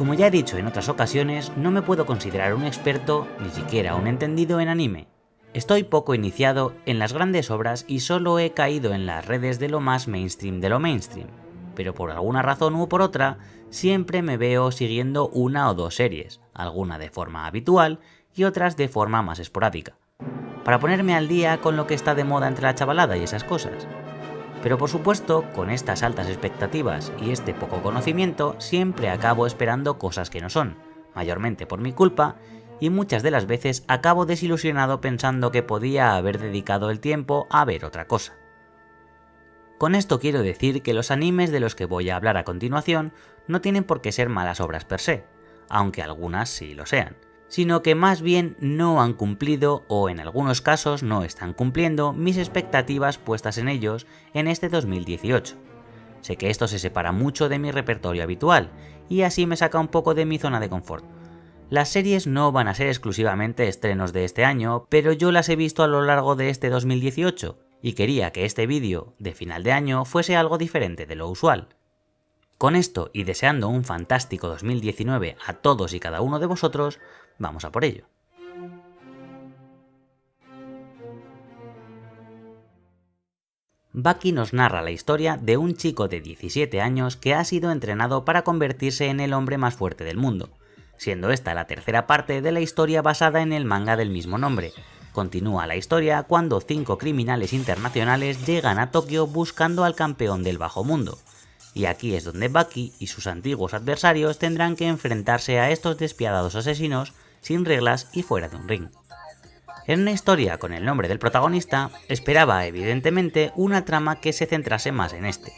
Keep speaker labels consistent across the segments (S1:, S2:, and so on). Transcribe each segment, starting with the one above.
S1: Como ya he dicho en otras ocasiones, no me puedo considerar un experto, ni siquiera un entendido en anime. Estoy poco iniciado en las grandes obras y solo he caído en las redes de lo más mainstream de lo mainstream, pero por alguna razón u por otra, siempre me veo siguiendo una o dos series, alguna de forma habitual y otras de forma más esporádica, para ponerme al día con lo que está de moda entre la chavalada y esas cosas. Pero por supuesto, con estas altas expectativas y este poco conocimiento, siempre acabo esperando cosas que no son, mayormente por mi culpa, y muchas de las veces acabo desilusionado pensando que podía haber dedicado el tiempo a ver otra cosa. Con esto quiero decir que los animes de los que voy a hablar a continuación no tienen por qué ser malas obras per se, aunque algunas sí lo sean, sino que más bien no han cumplido o en algunos casos no están cumpliendo mis expectativas puestas en ellos en este 2018. Sé que esto se separa mucho de mi repertorio habitual y así me saca un poco de mi zona de confort. Las series no van a ser exclusivamente estrenos de este año, pero yo las he visto a lo largo de este 2018 y quería que este vídeo de final de año fuese algo diferente de lo usual. Con esto y deseando un fantástico 2019 a todos y cada uno de vosotros, vamos a por ello. Baki nos narra la historia de un chico de 17 años que ha sido entrenado para convertirse en el hombre más fuerte del mundo, siendo esta la tercera parte de la historia basada en el manga del mismo nombre. Continúa la historia cuando 5 criminales internacionales llegan a Tokio buscando al campeón del bajo mundo, y aquí es donde Baki y sus antiguos adversarios tendrán que enfrentarse a estos despiadados asesinos sin reglas y fuera de un ring. En una historia con el nombre del protagonista, esperaba evidentemente una trama que se centrase más en este,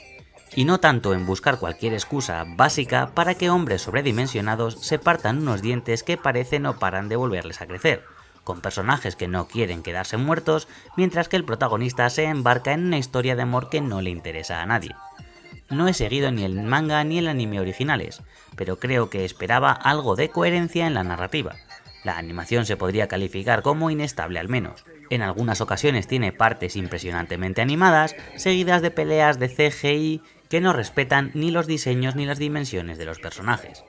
S1: y no tanto en buscar cualquier excusa básica para que hombres sobredimensionados se partan unos dientes que parece no paran de volverles a crecer, con personajes que no quieren quedarse muertos, mientras que el protagonista se embarca en una historia de amor que no le interesa a nadie. No he seguido ni el manga ni el anime originales, pero creo que esperaba algo de coherencia en la narrativa. La animación se podría calificar como inestable al menos. En algunas ocasiones tiene partes impresionantemente animadas, seguidas de peleas de CGI que no respetan ni los diseños ni las dimensiones de los personajes.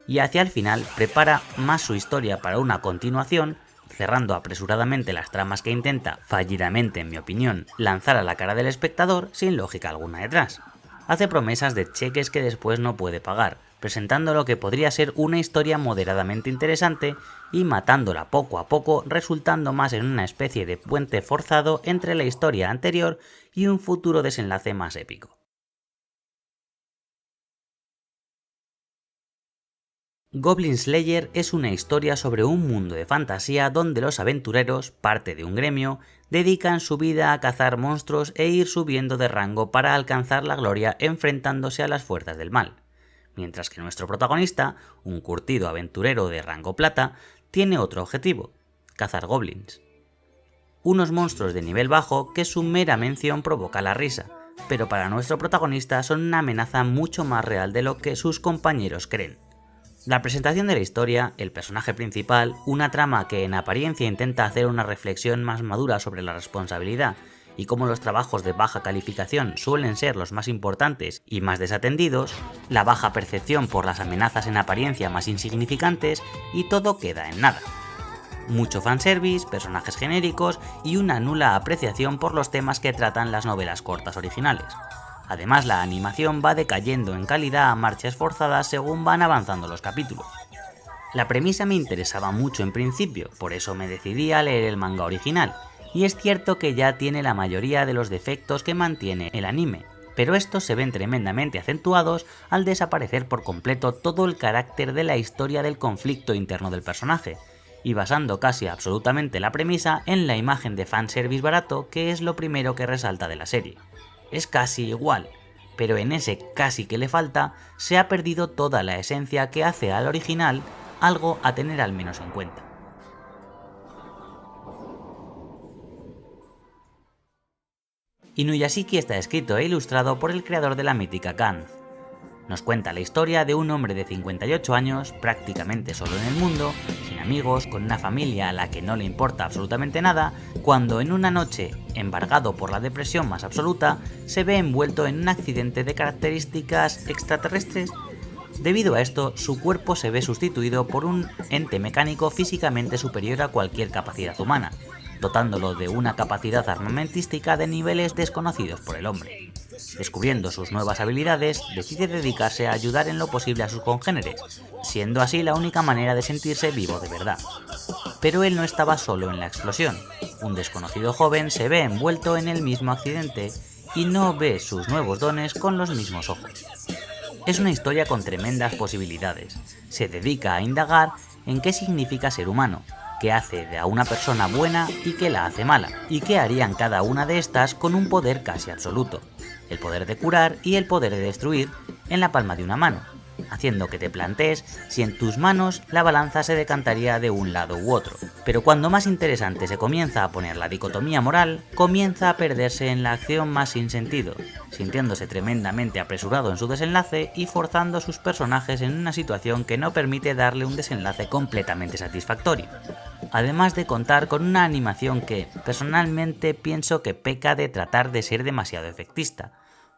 S1: Y hacia el final prepara más su historia para una continuación, cerrando apresuradamente las tramas que intenta, fallidamente en mi opinión, lanzar a la cara del espectador sin lógica alguna detrás. Hace promesas de cheques que después no puede pagar, presentando lo que podría ser una historia moderadamente interesante y matándola poco a poco, resultando más en una especie de puente forzado entre la historia anterior y un futuro desenlace más épico. Goblin Slayer es una historia sobre un mundo de fantasía donde los aventureros, parte de un gremio, dedican su vida a cazar monstruos e ir subiendo de rango para alcanzar la gloria enfrentándose a las fuerzas del mal, mientras que nuestro protagonista, un curtido aventurero de rango plata, tiene otro objetivo: cazar goblins. Unos monstruos de nivel bajo que su mera mención provoca la risa, pero para nuestro protagonista son una amenaza mucho más real de lo que sus compañeros creen. La presentación de la historia, el personaje principal, una trama que en apariencia intenta hacer una reflexión más madura sobre la responsabilidad y cómo los trabajos de baja calificación suelen ser los más importantes y más desatendidos, la baja percepción por las amenazas en apariencia más insignificantes, y todo queda en nada. Mucho fanservice, personajes genéricos y una nula apreciación por los temas que tratan las novelas cortas originales. Además, la animación va decayendo en calidad a marchas forzadas según van avanzando los capítulos. La premisa me interesaba mucho en principio, por eso me decidí a leer el manga original, y es cierto que ya tiene la mayoría de los defectos que mantiene el anime, pero estos se ven tremendamente acentuados al desaparecer por completo todo el carácter de la historia del conflicto interno del personaje, y basando casi absolutamente la premisa en la imagen de fanservice barato que es lo primero que resalta de la serie. Es casi igual, pero en ese casi que le falta se ha perdido toda la esencia que hace al original algo a tener al menos en cuenta. Inuyashiki está escrito e ilustrado por el creador de la mítica Gantz. Nos cuenta la historia de un hombre de 58 años, prácticamente solo en el mundo, sin amigos, con una familia a la que no le importa absolutamente nada, cuando en una noche, embargado por la depresión más absoluta, se ve envuelto en un accidente de características extraterrestres. Debido a esto, su cuerpo se ve sustituido por un ente mecánico físicamente superior a cualquier capacidad humana, dotándolo de una capacidad armamentística de niveles desconocidos por el hombre. Descubriendo sus nuevas habilidades, decide dedicarse a ayudar en lo posible a sus congéneres, siendo así la única manera de sentirse vivo de verdad. Pero él no estaba solo en la explosión. Un desconocido joven se ve envuelto en el mismo accidente y no ve sus nuevos dones con los mismos ojos. Es una historia con tremendas posibilidades. Se dedica a indagar en qué significa ser humano, qué hace de a una persona buena y qué la hace mala, y qué harían cada una de estas con un poder casi absoluto, el poder de curar y el poder de destruir en la palma de una mano, haciendo que te plantees si en tus manos la balanza se decantaría de un lado u otro. Pero cuando más interesante se comienza a poner la dicotomía moral, comienza a perderse en la acción más sin sentido, sintiéndose tremendamente apresurado en su desenlace y forzando a sus personajes en una situación que no permite darle un desenlace completamente satisfactorio. Además de contar con una animación que, personalmente, pienso que peca de tratar de ser demasiado efectista,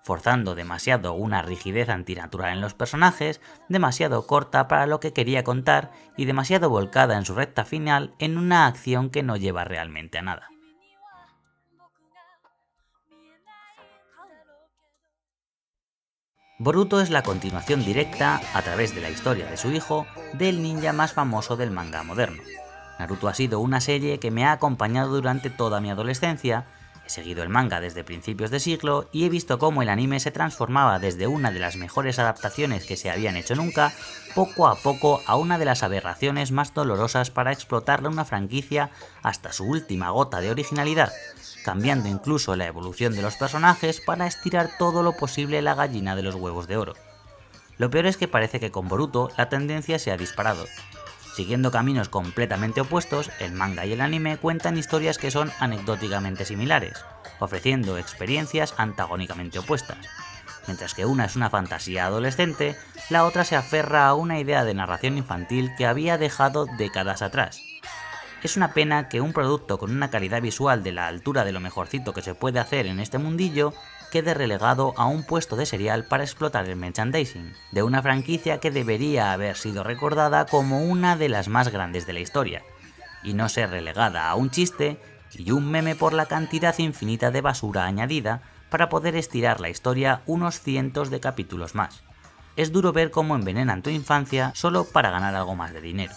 S1: forzando demasiado una rigidez antinatural en los personajes, demasiado corta para lo que quería contar y demasiado volcada en su recta final en una acción que no lleva realmente a nada. Boruto es la continuación directa, a través de la historia de su hijo, del ninja más famoso del manga moderno. Naruto ha sido una serie que me ha acompañado durante toda mi adolescencia. He seguido el manga desde principios de siglo y he visto cómo el anime se transformaba desde una de las mejores adaptaciones que se habían hecho nunca, poco a poco a una de las aberraciones más dolorosas para explotarle una franquicia hasta su última gota de originalidad, cambiando incluso la evolución de los personajes para estirar todo lo posible la gallina de los huevos de oro. Lo peor es que parece que con Boruto la tendencia se ha disparado. Siguiendo caminos completamente opuestos, el manga y el anime cuentan historias que son anecdóticamente similares, ofreciendo experiencias antagónicamente opuestas. Mientras que una es una fantasía adolescente, la otra se aferra a una idea de narración infantil que había dejado décadas atrás. Es una pena que un producto con una calidad visual de la altura de lo mejorcito que se puede hacer en este mundillo quede relegado a un puesto de serial para explotar el merchandising, de una franquicia que debería haber sido recordada como una de las más grandes de la historia, y no ser relegada a un chiste y un meme por la cantidad infinita de basura añadida para poder estirar la historia unos cientos de capítulos más. Es duro ver cómo envenenan tu infancia solo para ganar algo más de dinero.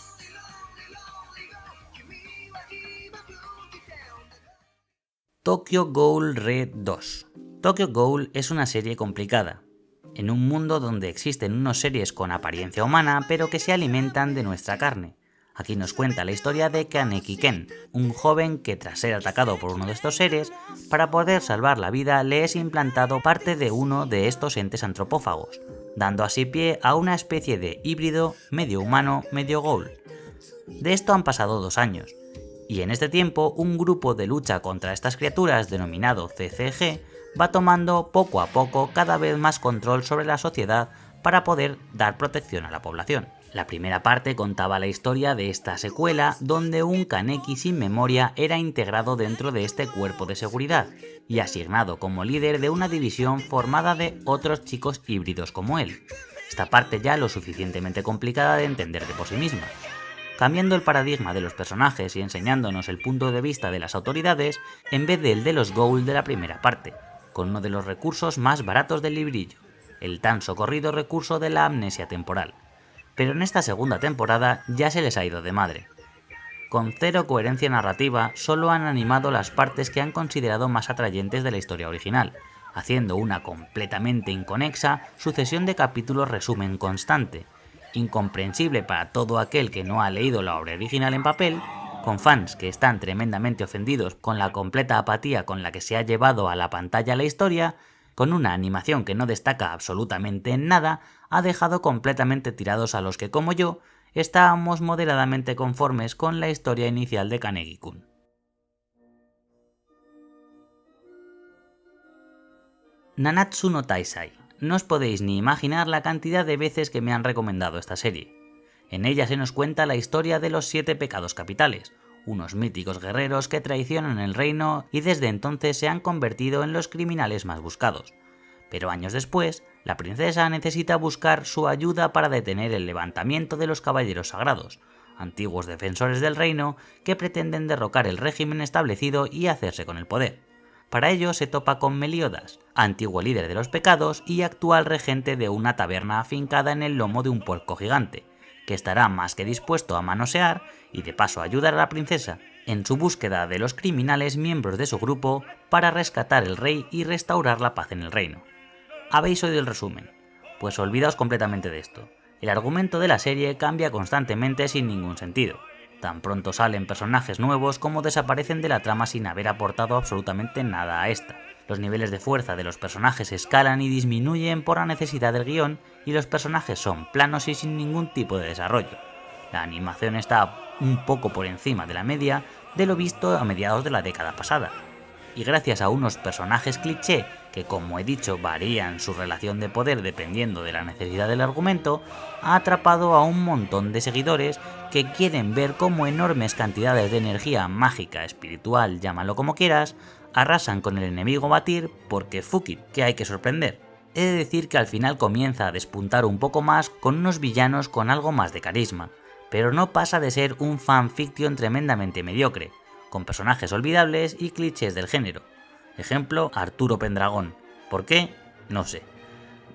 S1: Tokyo Ghoul Red 2. Tokyo Ghoul es una serie complicada, en un mundo donde existen unos seres con apariencia humana pero que se alimentan de nuestra carne. Aquí nos cuenta la historia de Kaneki Ken, un joven que tras ser atacado por uno de estos seres, para poder salvar la vida le es implantado parte de uno de estos entes antropófagos, dando así pie a una especie de híbrido medio humano, medio ghoul. De esto han pasado 2 años, y en este tiempo un grupo de lucha contra estas criaturas denominado CCG va tomando poco a poco cada vez más control sobre la sociedad para poder dar protección a la población. La primera parte contaba la historia de esta secuela donde un Kaneki sin memoria era integrado dentro de este cuerpo de seguridad y asignado como líder de una división formada de otros chicos híbridos como él. Esta parte ya lo suficientemente complicada de entender de por sí misma. Cambiando el paradigma de los personajes y enseñándonos el punto de vista de las autoridades en vez del de los Ghoul de la primera parte, con uno de los recursos más baratos del librillo, el tan socorrido recurso de la amnesia temporal. Pero en esta segunda temporada ya se les ha ido de madre. Con cero coherencia narrativa, solo han animado las partes que han considerado más atrayentes de la historia original, haciendo una completamente inconexa sucesión de capítulos resumen constante, incomprensible para todo aquel que no ha leído la obra original en papel, con fans que están tremendamente ofendidos con la completa apatía con la que se ha llevado a la pantalla la historia, con una animación que no destaca absolutamente en nada, ha dejado completamente tirados a los que, como yo, estábamos moderadamente conformes con la historia inicial de Kaneki-kun. Nanatsu no Taizai. No os podéis ni imaginar la cantidad de veces que me han recomendado esta serie. En ella se nos cuenta la historia de los 7 pecados capitales, unos míticos guerreros que traicionan el reino y desde entonces se han convertido en los criminales más buscados. pero años después, la princesa necesita buscar su ayuda para detener el levantamiento de los caballeros sagrados, antiguos defensores del reino que pretenden derrocar el régimen establecido y hacerse con el poder. Para ello se topa con Meliodas, antiguo líder de los pecados y actual regente de una taberna afincada en el lomo de un puerco gigante, que estará más que dispuesto a manosear y de paso ayudar a la princesa en su búsqueda de los criminales miembros de su grupo para rescatar el rey y restaurar la paz en el reino. ¿Habéis oído el resumen? Pues olvidaos completamente de esto. El argumento de la serie cambia constantemente sin ningún sentido. Tan pronto salen personajes nuevos como desaparecen de la trama sin haber aportado absolutamente nada a esta. Los niveles de fuerza de los personajes escalan y disminuyen por la necesidad del guión y los personajes son planos y sin ningún tipo de desarrollo. La animación está un poco por encima de la media de lo visto a mediados de la década pasada. Y gracias a unos personajes cliché que, como he dicho, varían su relación de poder dependiendo de la necesidad del argumento, ha atrapado a un montón de seguidores que quieren ver cómo enormes cantidades de energía mágica, espiritual, llámalo como quieras, arrasan con el enemigo a batir porque fuck it, que hay que sorprender. He de decir que al final comienza a despuntar un poco más con unos villanos con algo más de carisma, pero no pasa de ser un fanfiction tremendamente mediocre, con personajes olvidables y clichés del género. Ejemplo, Arturo Pendragón. ¿Por qué? No sé.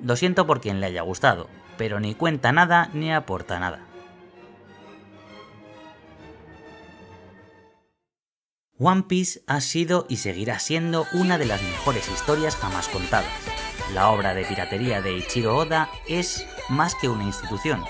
S1: Lo siento por quien le haya gustado, pero ni cuenta nada ni aporta nada. One Piece ha sido y seguirá siendo una de las mejores historias jamás contadas. La obra de piratería de Eiichiro Oda es más que una institución,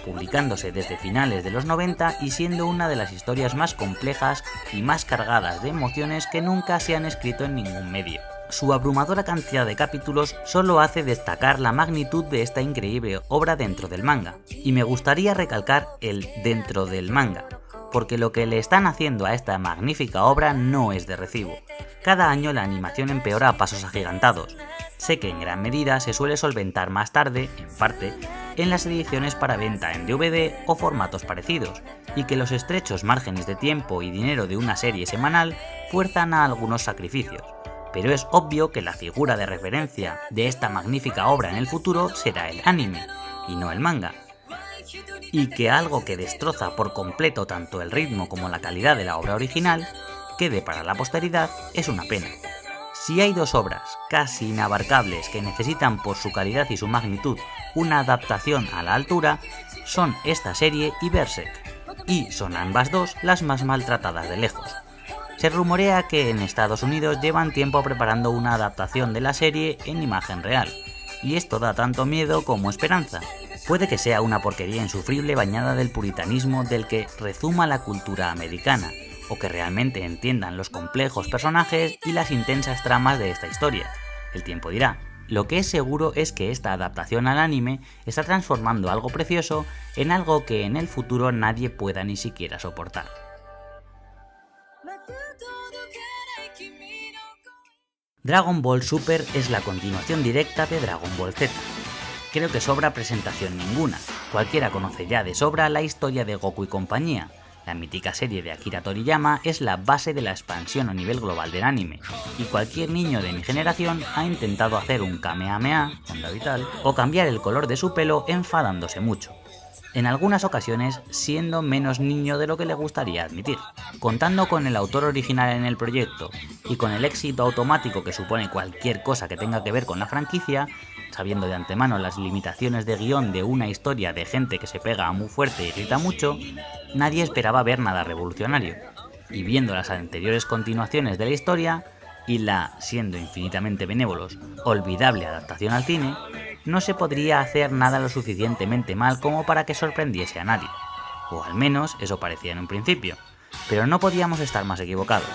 S1: publicándose desde finales de los 90 y siendo una de las historias más complejas y más cargadas de emociones que nunca se han escrito en ningún medio. Su abrumadora cantidad de capítulos solo hace destacar la magnitud de esta increíble obra dentro del manga, y me gustaría recalcar el dentro del manga, porque lo que le están haciendo a esta magnífica obra no es de recibo. Cada año la animación empeora a pasos agigantados. Sé que en gran medida se suele solventar más tarde, en parte, en las ediciones para venta en DVD o formatos parecidos, y que los estrechos márgenes de tiempo y dinero de una serie semanal fuerzan a algunos sacrificios. Pero es obvio que la figura de referencia de esta magnífica obra en el futuro será el anime, y no el manga. Y que algo que destroza por completo tanto el ritmo como la calidad de la obra original quede para la posteridad es una pena. Si hay dos obras casi inabarcables que necesitan por su calidad y su magnitud una adaptación a la altura, son esta serie y Berserk, y son ambas dos las más maltratadas de lejos. Se rumorea que en Estados Unidos llevan tiempo preparando una adaptación de la serie en imagen real, y esto da tanto miedo como esperanza. Puede que sea una porquería insufrible bañada del puritanismo del que rezuma la cultura americana, o que realmente entiendan los complejos personajes y las intensas tramas de esta historia. El tiempo dirá. Lo que es seguro es que esta adaptación al anime está transformando algo precioso en algo que en el futuro nadie pueda ni siquiera soportar. Dragon Ball Super es la continuación directa de Dragon Ball Z. Creo que sobra presentación ninguna. Cualquiera conoce ya de sobra la historia de Goku y compañía. La mítica serie de Akira Toriyama es la base de la expansión a nivel global del anime, y cualquier niño de mi generación ha intentado hacer un Kamehameha, onda vital, o cambiar el color de su pelo enfadándose mucho. En algunas ocasiones siendo menos niño de lo que le gustaría admitir. Contando con el autor original en el proyecto y con el éxito automático que supone cualquier cosa que tenga que ver con la franquicia, sabiendo de antemano las limitaciones de guión de una historia de gente que se pega muy fuerte y grita mucho, nadie esperaba ver nada revolucionario. Y viendo las anteriores continuaciones de la historia, y la, siendo infinitamente benévolos, olvidable adaptación al cine, no se podría hacer nada lo suficientemente mal como para que sorprendiese a nadie. O al menos eso parecía en un principio. Pero no podíamos estar más equivocados.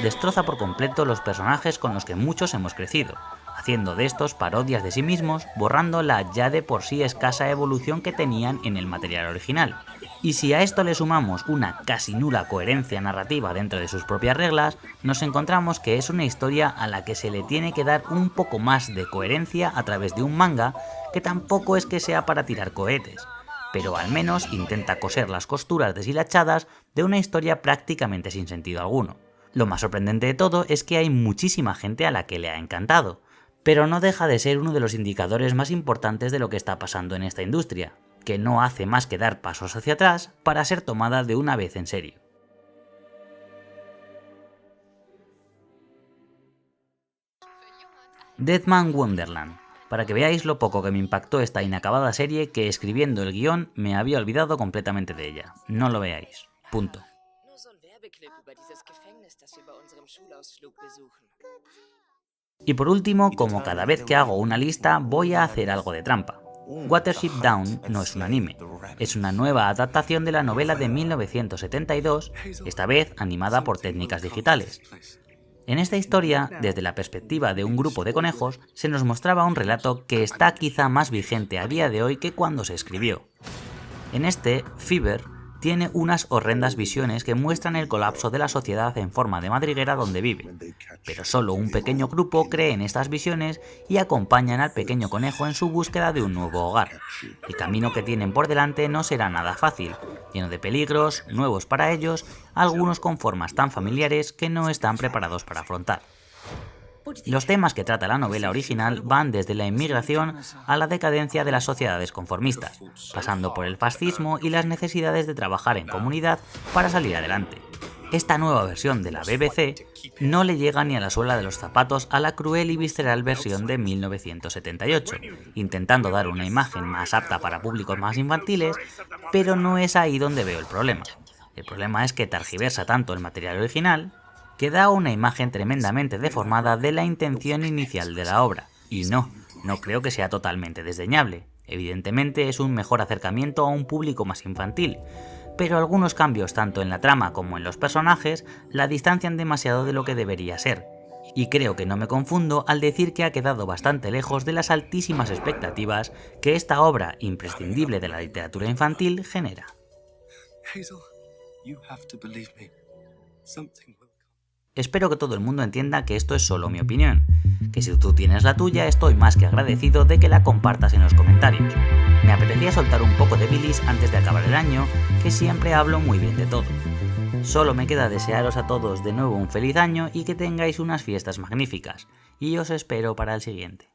S1: Destroza por completo los personajes con los que muchos hemos crecido, haciendo de estos parodias de sí mismos, borrando la ya de por sí escasa evolución que tenían en el material original. Y si a esto le sumamos una casi nula coherencia narrativa dentro de sus propias reglas, nos encontramos que es una historia a la que se le tiene que dar un poco más de coherencia a través de un manga, que tampoco es que sea para tirar cohetes, pero al menos intenta coser las costuras deshilachadas de una historia prácticamente sin sentido alguno. Lo más sorprendente de todo es que hay muchísima gente a la que le ha encantado, pero no deja de ser uno de los indicadores más importantes de lo que está pasando en esta industria, que no hace más que dar pasos hacia atrás para ser tomada de una vez en serio. Deadman Wonderland, para que veáis lo poco que me impactó esta inacabada serie que escribiendo el guión me había olvidado completamente de ella. No lo veáis. Punto. Y por último, como cada vez que hago una lista voy a hacer algo de trampa. Watership Down no es un anime, es una nueva adaptación de la novela de 1972, esta vez animada por técnicas digitales. En esta historia, desde la perspectiva de un grupo de conejos, se nos mostraba un relato que está quizá más vigente a día de hoy que cuando se escribió. En este, Fever tiene unas horrendas visiones que muestran el colapso de la sociedad en forma de madriguera donde vive, pero solo un pequeño grupo cree en estas visiones y acompañan al pequeño conejo en su búsqueda de un nuevo hogar. El camino que tienen por delante no será nada fácil, lleno de peligros, nuevos para ellos, algunos con formas tan familiares que no están preparados para afrontar. Los temas que trata la novela original van desde la inmigración a la decadencia de las sociedades conformistas, pasando por el fascismo y las necesidades de trabajar en comunidad para salir adelante. Esta nueva versión de la BBC no le llega ni a la suela de los zapatos a la cruel y visceral versión de 1978, intentando dar una imagen más apta para públicos más infantiles, pero no es ahí donde veo el problema. El problema es que tergiversa tanto el material original que da una imagen tremendamente deformada de la intención inicial de la obra. Y no creo que sea totalmente desdeñable. Evidentemente es un mejor acercamiento a un público más infantil, pero algunos cambios tanto en la trama como en los personajes la distancian demasiado de lo que debería ser. Y creo que no me confundo al decir que ha quedado bastante lejos de las altísimas expectativas que esta obra imprescindible de la literatura infantil genera. Hazel, you have to believe me. Espero que todo el mundo entienda que esto es solo mi opinión, que si tú tienes la tuya estoy más que agradecido de que la compartas en los comentarios. Me apetecía soltar un poco de bilis antes de acabar el año, que siempre hablo muy bien de todo. Solo me queda desearos a todos de nuevo un feliz año y que tengáis unas fiestas magníficas, y os espero para el siguiente.